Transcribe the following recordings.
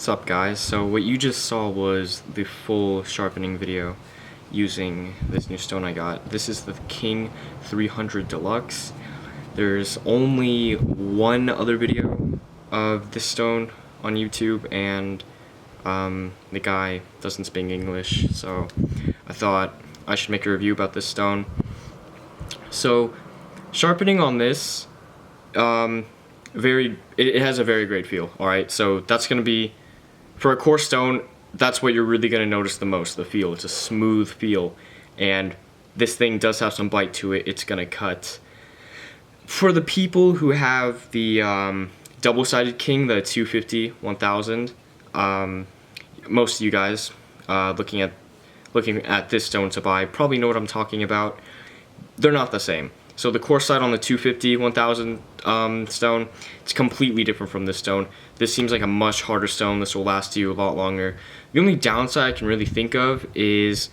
What's up, guys? So what you just saw was the full sharpening video using this new stone I got. This is the King 300 Deluxe. There's only one other video of this stone on YouTube, and the guy doesn't speak English, so I thought I should make a review about this stone. So sharpening on this, it has a very great feel. Alright, so that's gonna be, for a coarse stone, that's what you're really going to notice the most, the feel. It's a smooth feel, and this thing does have some bite to it. It's going to cut. For the people who have the double-sided King, the 250, 1000, most of you guys looking at this stone to buy probably know what I'm talking about. They're not the same. So the coarse side on the 250, 1000 stone, it's completely different from this stone. This seems like a much harder stone. This will last you a lot longer. The only downside I can really think of is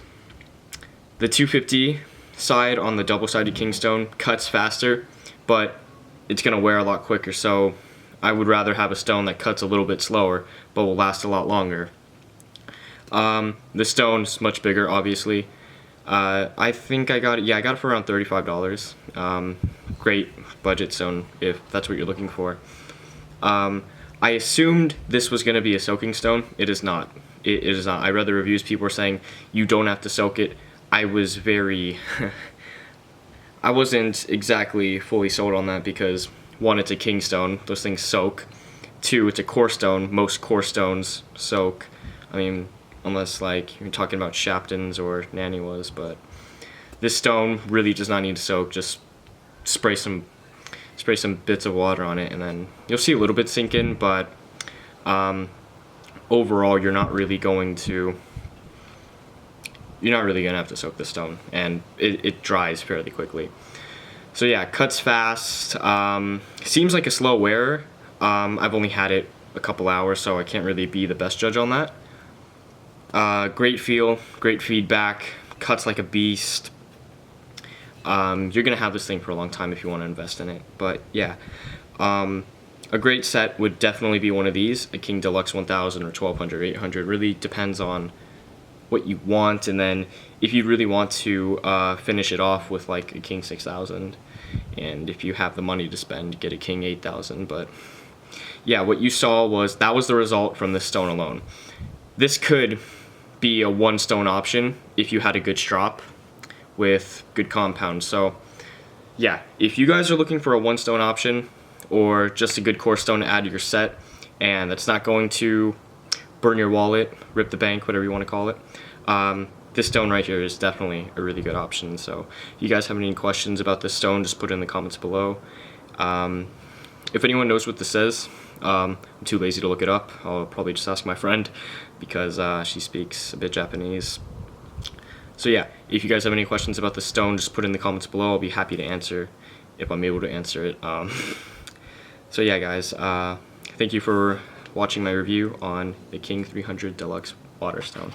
the 250 side on the double-sided King stone cuts faster, but it's going to wear a lot quicker. So I would rather have a stone that cuts a little bit slower, but will last a lot longer. The stone's much bigger, obviously. I think I got it for around $35. Great budget stone if that's what you're looking for. I assumed this was going to be a soaking stone. It is not. It is not. I read the reviews, people were saying you don't have to soak it. I was very I wasn't exactly fully sold on that because, one, it's a King stone, those things soak. Two, it's a coarse stone, most coarse stones soak. I mean, unless like you're talking about Sharpenings or Nanny was, but this stone really does not need to soak. Just spray some bits of water on it, and then you'll see a little bit sink in, but overall you're not really going to have to soak the stone, and it dries fairly quickly. So yeah, cuts fast. Seems like a slow wearer. I've only had it a couple hours, so I can't really be the best judge on that. Great feel, great feedback, cuts like a beast. You're gonna have this thing for a long time if you want to invest in it. But yeah, a great set would definitely be one of these, a King Deluxe 1000 or 1200, 800. Really depends on what you want, and then if you really want to finish it off with like a King 6000, and if you have the money to spend, get a King 8000. But yeah, what you saw that was the result from this stone alone. This could be a one stone option if you had a good strop with good compound. So yeah, if you guys are looking for a one stone option or just a good coarse stone to add to your set, and that's not going to burn your wallet, rip the bank, whatever you want to call it, this stone right here is definitely a really good option. So if you guys have any questions about this stone, just put it in the comments below. If anyone knows what this is, I'm too lazy to look it up. I'll probably just ask my friend because she speaks a bit Japanese. So yeah, if you guys have any questions about the stone, just put it in the comments below. I'll be happy to answer if I'm able to answer it. So yeah, guys, thank you for watching my review on the King 300 Deluxe Waterstone.